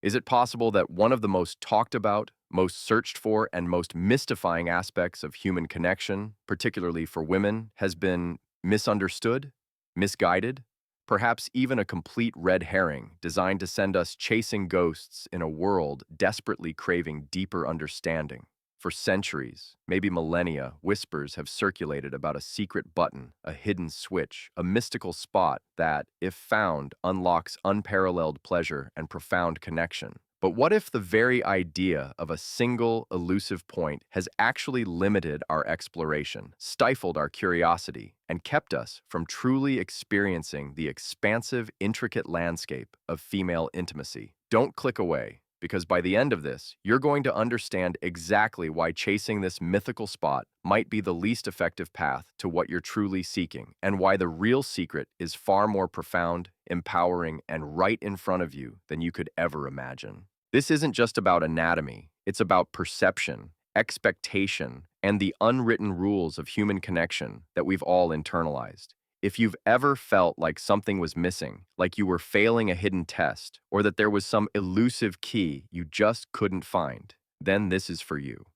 Is it possible that one of the most talked about, most searched for, and most mystifying aspects of human connection, particularly for women, has been misunderstood, misguided, perhaps even a complete red herring designed to send us chasing ghosts in a world desperately craving deeper understanding? For centuries, maybe millennia, whispers have circulated about a secret button, a hidden switch, a mystical spot that, if found, unlocks unparalleled pleasure and profound connection. But what if the very idea of a single elusive point has actually limited our exploration, stifled our curiosity, and kept us from truly experiencing the expansive, intricate landscape of female intimacy? Don't click away, because by the end of this, you're going to understand exactly why chasing this mythical spot might be the least effective path to what you're truly seeking, and why the real secret is far more profound, empowering, and right in front of you than you could ever imagine. This isn't just about anatomy, it's about perception, expectation, and the unwritten rules of human connection that we've all internalized. If you've ever felt like something was missing, like you were failing a hidden test, or that there was some elusive key you just couldn't find, then this is for you.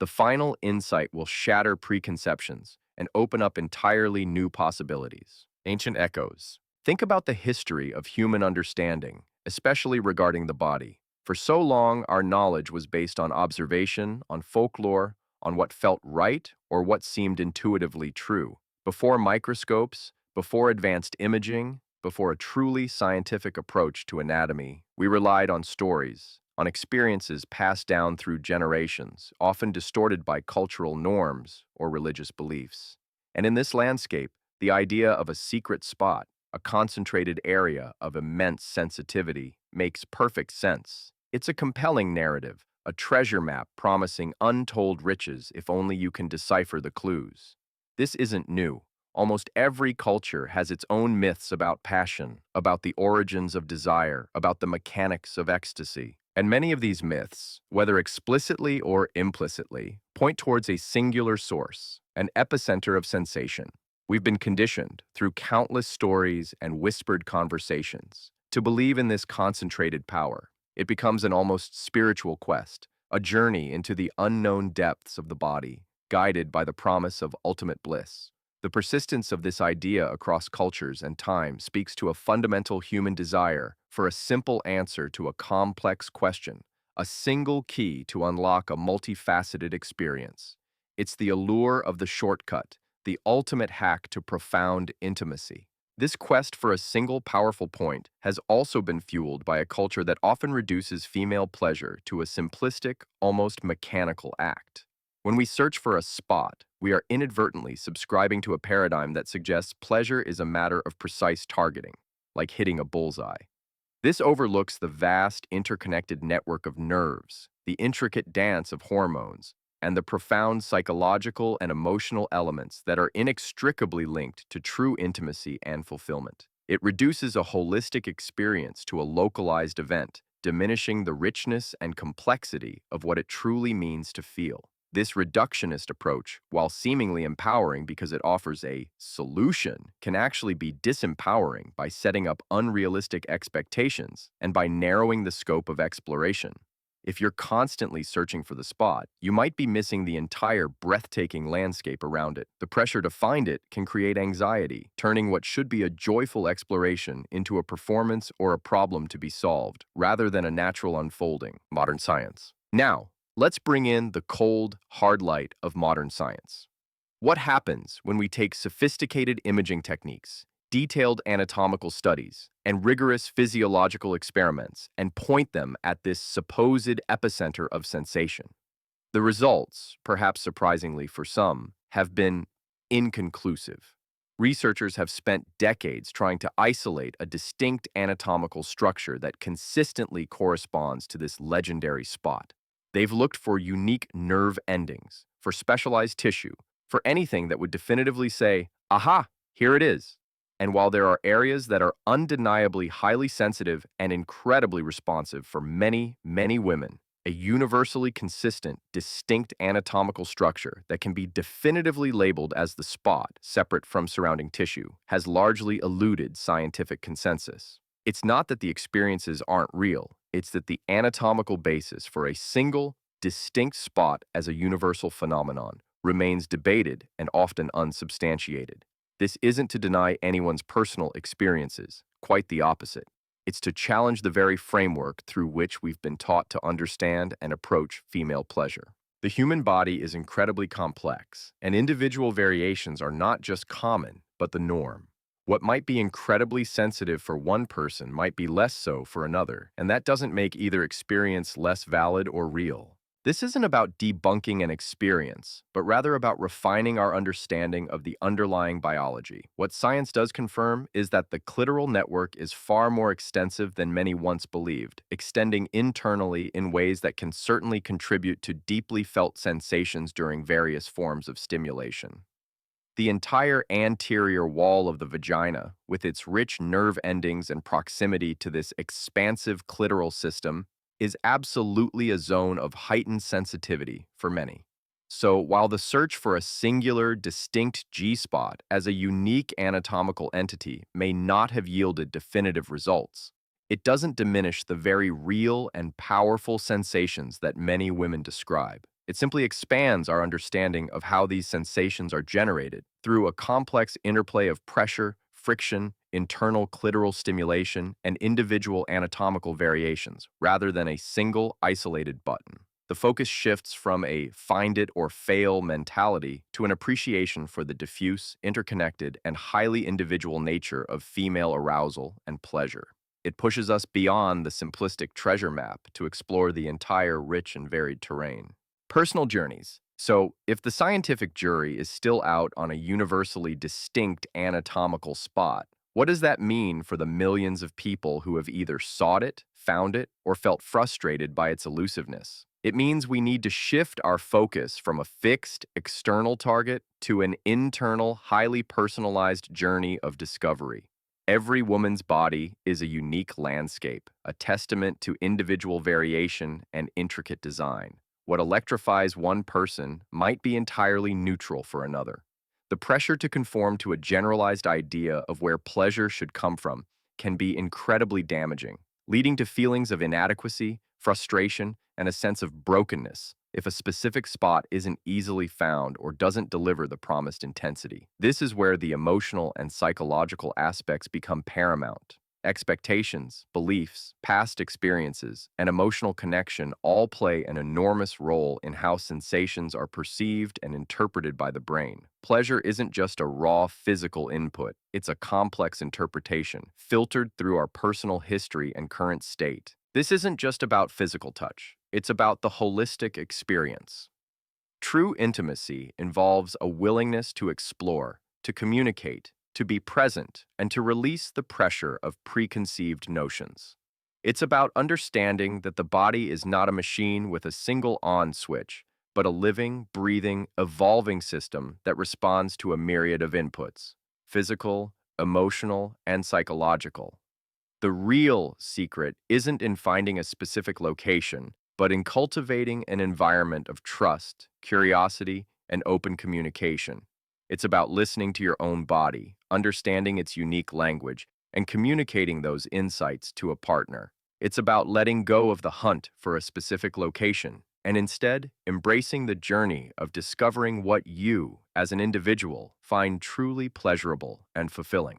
The final insight will shatter preconceptions and open up entirely new possibilities. Ancient echoes. Think about the history of human understanding, especially regarding the body. For so long, our knowledge was based on observation, on folklore, on what felt right or what seemed intuitively true. Before microscopes, before advanced imaging, before a truly scientific approach to anatomy, we relied on stories, on experiences passed down through generations, often distorted by cultural norms or religious beliefs. And in this landscape, the idea of a secret spot, a concentrated area of immense sensitivity, makes perfect sense. It's a compelling narrative, a treasure map promising untold riches if only you can decipher the clues. This isn't new. Almost every culture has its own myths about passion, about the origins of desire, about the mechanics of ecstasy. And many of these myths, whether explicitly or implicitly, point towards a singular source, an epicenter of sensation. We've been conditioned, through countless stories and whispered conversations, to believe in this concentrated power. It becomes an almost spiritual quest, a journey into the unknown depths of the body, guided by the promise of ultimate bliss. The persistence of this idea across cultures and time speaks to a fundamental human desire for a simple answer to a complex question, a single key to unlock a multifaceted experience. It's the allure of the shortcut, the ultimate hack to profound intimacy. This quest for a single powerful point has also been fueled by a culture that often reduces female pleasure to a simplistic, almost mechanical act. When we search for a spot, we are inadvertently subscribing to a paradigm that suggests pleasure is a matter of precise targeting, like hitting a bullseye. This overlooks the vast interconnected network of nerves, the intricate dance of hormones, and the profound psychological and emotional elements that are inextricably linked to true intimacy and fulfillment. It reduces a holistic experience to a localized event, diminishing the richness and complexity of what it truly means to feel. This reductionist approach, while seemingly empowering because it offers a solution, can actually be disempowering by setting up unrealistic expectations and by narrowing the scope of exploration. If you're constantly searching for the spot, you might be missing the entire breathtaking landscape around it. The pressure to find it can create anxiety, turning what should be a joyful exploration into a performance or a problem to be solved, rather than a natural unfolding. Modern science. Now, let's bring in the cold, hard light of modern science. What happens when we take sophisticated imaging techniques, detailed anatomical studies, and rigorous physiological experiments and point them at this supposed epicenter of sensation? The results, perhaps surprisingly for some, have been inconclusive. Researchers have spent decades trying to isolate a distinct anatomical structure that consistently corresponds to this legendary spot. They've looked for unique nerve endings, for specialized tissue, for anything that would definitively say, aha, here it is. And while there are areas that are undeniably highly sensitive and incredibly responsive for many, many women, a universally consistent, distinct anatomical structure that can be definitively labeled as the spot, separate from surrounding tissue, has largely eluded scientific consensus. It's not that the experiences aren't real, it's that the anatomical basis for a single, distinct spot as a universal phenomenon remains debated and often unsubstantiated. This isn't to deny anyone's personal experiences, quite the opposite. It's to challenge the very framework through which we've been taught to understand and approach female pleasure. The human body is incredibly complex, and individual variations are not just common, but the norm. What might be incredibly sensitive for one person might be less so for another, and that doesn't make either experience less valid or real. This isn't about debunking an experience, but rather about refining our understanding of the underlying biology. What science does confirm is that the clitoral network is far more extensive than many once believed, extending internally in ways that can certainly contribute to deeply felt sensations during various forms of stimulation. The entire anterior wall of the vagina, with its rich nerve endings and proximity to this expansive clitoral system, is absolutely a zone of heightened sensitivity for many. So, while the search for a singular, distinct G-spot as a unique anatomical entity may not have yielded definitive results, it doesn't diminish the very real and powerful sensations that many women describe. It simply expands our understanding of how these sensations are generated through a complex interplay of pressure, friction, internal clitoral stimulation, and individual anatomical variations, rather than a single isolated button. The focus shifts from a find it or fail mentality to an appreciation for the diffuse, interconnected, and highly individual nature of female arousal and pleasure. It pushes us beyond the simplistic treasure map to explore the entire rich and varied terrain. Personal journeys. So, if the scientific jury is still out on a universally distinct anatomical spot, what does that mean for the millions of people who have either sought it, found it, or felt frustrated by its elusiveness? It means we need to shift our focus from a fixed, external target to an internal, highly personalized journey of discovery. Every woman's body is a unique landscape, a testament to individual variation and intricate design. What electrifies one person might be entirely neutral for another. The pressure to conform to a generalized idea of where pleasure should come from can be incredibly damaging, leading to feelings of inadequacy, frustration, and a sense of brokenness if a specific spot isn't easily found or doesn't deliver the promised intensity. This is where the emotional and psychological aspects become paramount. Expectations, beliefs, past experiences, and emotional connection all play an enormous role in how sensations are perceived and interpreted by the brain. Pleasure isn't just a raw physical input, it's a complex interpretation, filtered through our personal history and current state. This isn't just about physical touch, it's about the holistic experience. True intimacy involves a willingness to explore, to communicate, to be present, and to release the pressure of preconceived notions. It's about understanding that the body is not a machine with a single on switch, but a living, breathing, evolving system that responds to a myriad of inputs: physical, emotional, and psychological. The real secret isn't in finding a specific location, but in cultivating an environment of trust, curiosity, and open communication. It's about listening to your own body, understanding its unique language, and communicating those insights to a partner. It's about letting go of the hunt for a specific location and instead embracing the journey of discovering what you, as an individual, find truly pleasurable and fulfilling.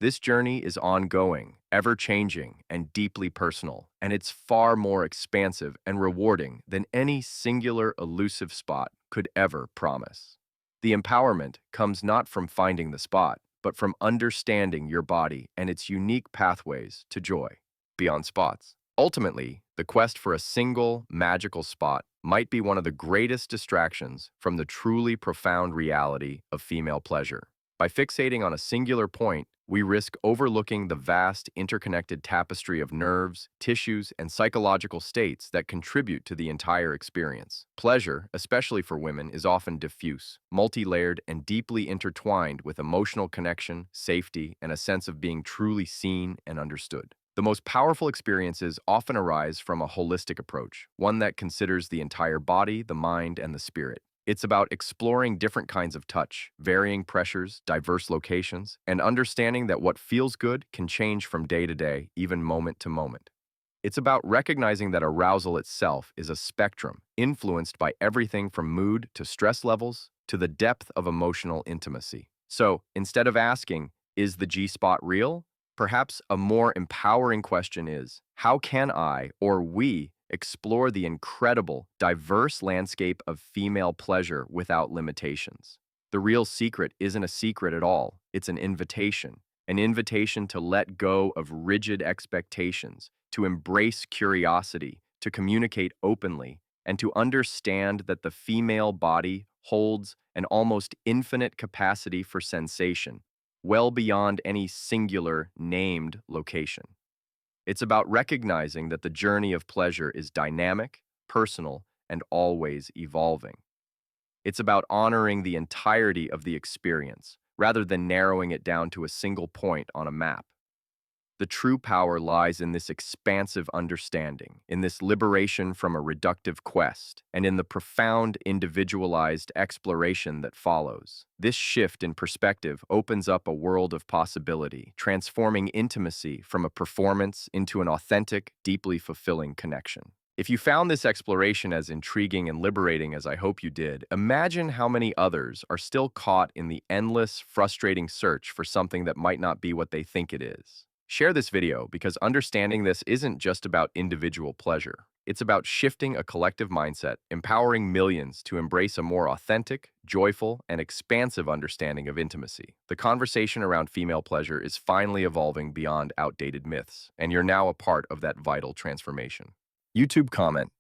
This journey is ongoing, ever-changing, and deeply personal, and it's far more expansive and rewarding than any singular elusive spot could ever promise. The empowerment comes not from finding the spot, but from understanding your body and its unique pathways to joy beyond spots. Ultimately, the quest for a single, magical spot might be one of the greatest distractions from the truly profound reality of female pleasure. By fixating on a singular point, we risk overlooking the vast interconnected tapestry of nerves, tissues, and psychological states that contribute to the entire experience. Pleasure, especially for women, is often diffuse, multi-layered, and deeply intertwined with emotional connection, safety, and a sense of being truly seen and understood. The most powerful experiences often arise from a holistic approach, one that considers the entire body, the mind, and the spirit. It's about exploring different kinds of touch, varying pressures, diverse locations, and understanding that what feels good can change from day to day, even moment to moment. It's about recognizing that arousal itself is a spectrum influenced by everything from mood to stress levels to the depth of emotional intimacy. So instead of asking, is the G spot real? Perhaps a more empowering question is, how can I or we explore the incredible, diverse landscape of female pleasure without limitations? The real secret isn't a secret at all, it's an invitation to let go of rigid expectations, to embrace curiosity, to communicate openly, and to understand that the female body holds an almost infinite capacity for sensation, well beyond any singular named location. It's about recognizing that the journey of pleasure is dynamic, personal, and always evolving. It's about honoring the entirety of the experience, rather than narrowing it down to a single point on a map. The true power lies in this expansive understanding, in this liberation from a reductive quest, and in the profound individualized exploration that follows. This shift in perspective opens up a world of possibility, transforming intimacy from a performance into an authentic, deeply fulfilling connection. If you found this exploration as intriguing and liberating as I hope you did, imagine how many others are still caught in the endless, frustrating search for something that might not be what they think it is. Share this video because understanding this isn't just about individual pleasure. It's about shifting a collective mindset, empowering millions to embrace a more authentic, joyful, and expansive understanding of intimacy. The conversation around female pleasure is finally evolving beyond outdated myths, and you're now a part of that vital transformation. YouTube comment.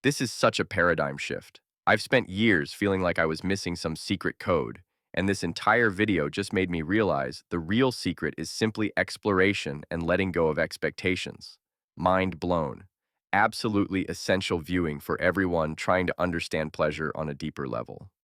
This is such a paradigm shift. I've spent years feeling like I was missing some secret code, and this entire video just made me realize the real secret is simply exploration and letting go of expectations. Mind blown. Absolutely essential viewing for everyone trying to understand pleasure on a deeper level.